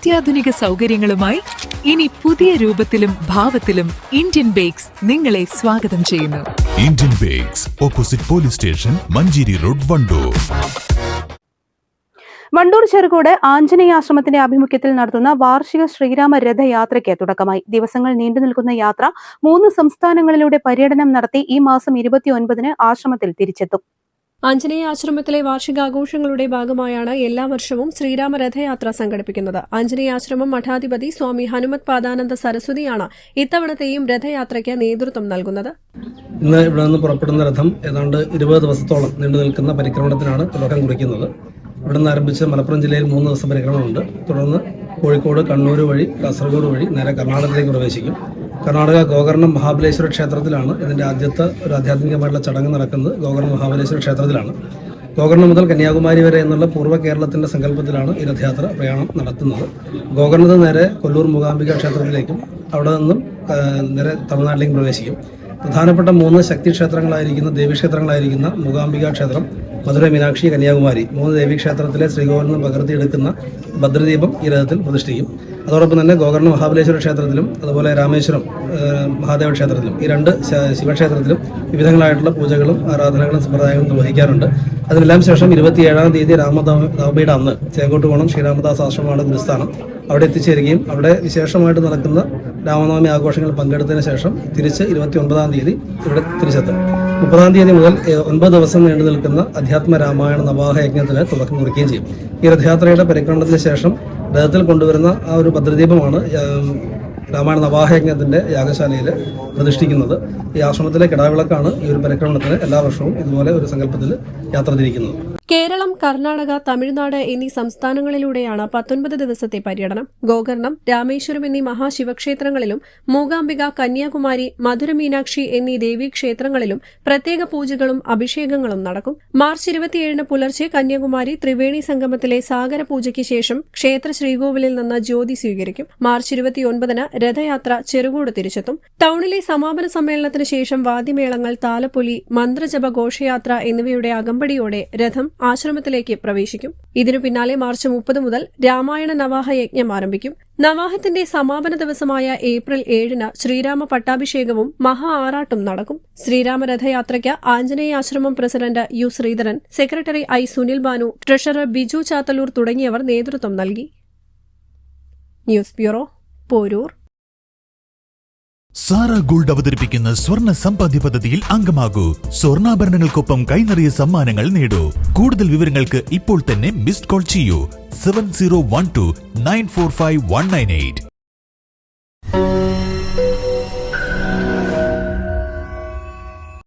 അത്യാധുനിക സൗകര്യങ്ങളുമായി ഇനി പുതിയ രൂപത്തിലും ഭാവത്തിലും ഇന്ത്യൻ ബേക്സ് നിങ്ങളെ സ്വാഗതം ചെയ്യുന്നു. Indian bakes, opposite police station, Manjeri road, Wandoor. Wandoor Cherukode ആഞ്ജനേയാശ്രമത്തിന്റെ ആഭിമുഖ്യത്തിൽ നടത്തുന്ന വാർഷിക ശ്രീരാമ രഥയാത്രയ്ക്ക് തുടക്കമായി. ദിവസങ്ങൾ നീണ്ടുനിൽക്കുന്ന യാത്ര 3 സംസ്ഥാനങ്ങളിലൂടെ പര്യടനം നടത്തി ഈ മാസം 29-ന് ആശ്രമത്തിൽ തിരിച്ചെത്തും. ആഞ്ജനേയ ആശ്രമത്തിലെ വാർഷികാഘോഷങ്ങളുടെ ഭാഗമായാണ് എല്ലാ വർഷവും ശ്രീരാമ രഥയാത്ര സംഘടിപ്പിക്കുന്നത്. ആഞ്ജനേയാശ്രമം മഠാധിപതി സ്വാമി ഹനുമത് പാദാനന്ദ സരസ്വതിയാണ് ഇത്തവണത്തെയും രഥയാത്രയ്ക്ക് നേതൃത്വം നൽകുന്നത്. ഇന്ന് ഇവിടെ നിന്ന് പുറപ്പെടുന്ന രഥം ഏതാണ്ട് 20 ദിവസത്തോളം നീണ്ടു നിൽക്കുന്ന പരിക്രമണത്തിനാണ് തുടക്കം കുറിക്കുന്നത്. ഇവിടെ നിന്ന് ആരംഭിച്ച് മലപ്പുറം ജില്ലയിൽ 3 ദിവസം പരിക്രമണമുണ്ട്. തുടർന്ന് കോഴിക്കോട്, കണ്ണൂർ വഴി കാസർഗോഡ് വഴി നേരെ കർണാടകത്തിലേക്ക് പ്രവേശിക്കും. കർണാടക ഗോകർണം മഹാബലേശ്വര ക്ഷേത്രത്തിലാണ് ഇതിൻ്റെ ആദ്യത്തെ ഒരു ആധ്യാത്മികമായിട്ടുള്ള ചടങ്ങ് നടക്കുന്നത്. ഗോകർണം മഹാബലേശ്വര ക്ഷേത്രത്തിലാണ്. ഗോകർണം മുതൽ കന്യാകുമാരി വരെ എന്നുള്ള പൂർവ്വ കേരളത്തിൻ്റെ സങ്കല്പത്തിലാണ് ഈ രഥയാത്ര പ്രയാണം നടത്തുന്നത്. ഗോകർണത്ത് നേരെ കൊല്ലൂർ മൂകാംബിക ക്ഷേത്രത്തിലേക്കും അവിടെ നിന്നും നേരെ തമിഴ്നാട്ടിലേക്കും പ്രവേശിക്കും. പ്രധാനപ്പെട്ട 3 ശക്തി ക്ഷേത്രങ്ങളായിരിക്കുന്ന ദേവീക്ഷേത്രങ്ങളായിരിക്കുന്ന മൂകാംബിക ക്ഷേത്രം, മധുര മീനാക്ഷി, കന്യാകുമാരി 3 ദേവീക്ഷേത്രത്തിലെ ശ്രീകോവിലിൽ നിന്ന് പകർത്തിയെടുക്കുന്ന ഭദ്രദീപം ഈ രഥത്തിൽ പ്രതിഷ്ഠിക്കും. അതോടൊപ്പം തന്നെ ഗോകർണ മഹാബലേശ്വര ക്ഷേത്രത്തിലും അതുപോലെ രാമേശ്വരം മഹാദേവ ക്ഷേത്രത്തിലും ഈ 2 ശിവക്ഷേത്രത്തിലും വിവിധങ്ങളായിട്ടുള്ള പൂജകളും ആരാധനകളും സമ്പ്രദായങ്ങളും നിർവഹിക്കാറുണ്ട്. അതിനെല്ലാം ശേഷം 27-ാം തീയതി രാമനവമിയുടെ അന്ന് ചേങ്കോട്ടുകോണം ശ്രീരാമദാസ് ആശ്രമമാണ് ഗുരുസ്ഥാനം. അവിടെ എത്തിച്ചേരുകയും അവിടെ വിശേഷമായിട്ട് നടക്കുന്ന രാമനവമി ആഘോഷങ്ങളിൽ പങ്കെടുത്തതിന് ശേഷം തിരിച്ച് 29-ാം തീയതി ഇവിടെ തിരിച്ചെത്തും. 30-ാം തീയതി മുതൽ 9 ദിവസം നീണ്ടു നിൽക്കുന്ന അധ്യാത്മ രാമായണ നവാഹ യജ്ഞത്തിന് തുടക്കം കുറിക്കുകയും ചെയ്യും. ഈ രഥയാത്രയുടെ പരിക്രമണത്തിന് ശേഷം രഥത്തിൽ കൊണ്ടുവരുന്ന ആ ഒരു ഭദ്രദീപമാണ് രാമായണ നവാഹയജ്ഞത്തിന്റെ യാഗശാലയിൽ പ്രതിഷ്ഠിക്കുന്നത്. ഈ ആശ്രമത്തിലെ കിടാവിളക്കാണ് ഈ ഒരു പരിക്രമണത്തിന് എല്ലാ വർഷവും ഇതുപോലെ ഒരു സങ്കല്പത്തിൽ യാത്ര തിരിക്കുന്നത്. കേരളം, കർണാടക, തമിഴ്നാട് എന്നീ സംസ്ഥാനങ്ങളിലൂടെയാണ് 19 ദിവസത്തെ പര്യടനം. ഗോകർണം, രാമേശ്വരം എന്നീ മഹാശിവക്ഷേത്രങ്ങളിലും മൂകാംബിക, കന്യാകുമാരി, മധുര മീനാക്ഷി എന്നീ ദേവീക്ഷേത്രങ്ങളിലും പ്രത്യേക പൂജകളും അഭിഷേകങ്ങളും നടക്കും. മാർച്ച് 27-ന് പുലർച്ചെ കന്യാകുമാരി ത്രിവേണി സംഗമത്തിലെ സാഗര പൂജയ്ക്ക് ശേഷം ക്ഷേത്ര ശ്രീകോവിലിൽ നിന്ന് ജ്യോതി സ്വീകരിക്കും. മാർച്ച് 29-ന് രഥയാത്ര ചെറുകോട് തിരിച്ചെത്തും. ടൌണിലെ സമാപന സമ്മേളനത്തിന് ശേഷം വാദ്യമേളങ്ങൾ, താലപ്പൊലി, മന്ത്രജപ ഘോഷയാത്ര എന്നിവയുടെ അകമ്പടിയോടെ രഥം ആശ്രമത്തിലേക്ക് പ്രവേശിക്കും. ഇതിനു പിന്നാലെ മാർച്ച് 30 മുതൽ രാമായണ നവാഹ യജ്ഞം ആരംഭിക്കും. നവാഹത്തിന്റെ സമാപന ദിവസമായ ഏപ്രിൽ 7-ന് ശ്രീരാമ പട്ടാഭിഷേകവും മഹാ ആറാട്ടും നടക്കും. ശ്രീരാമ രഥയാത്രയ്ക്ക് ആഞ്ജനേയാശ്രമം president U Sreedharan, secretary I Sunil Banu, treasurer Biju Chathaloor തുടങ്ങിയവർ നേതൃത്വം നൽകി. News bureau, Poroor. Sara Gold അവതരിപ്പിക്കുന്ന സ്വർണ്ണ സമ്പാദ്യ പദ്ധതിയിൽ അംഗമാകൂ. സ്വർണ്ണാഭരണങ്ങൾക്കൊപ്പം കൈനിറിയ സമ്മാനങ്ങൾ നേടൂ. കൂടുതൽ വിവരങ്ങൾക്ക് ഇപ്പോൾ തന്നെ മിസ്ഡ് കോൾ ചെയ്യൂ 7012 945 198.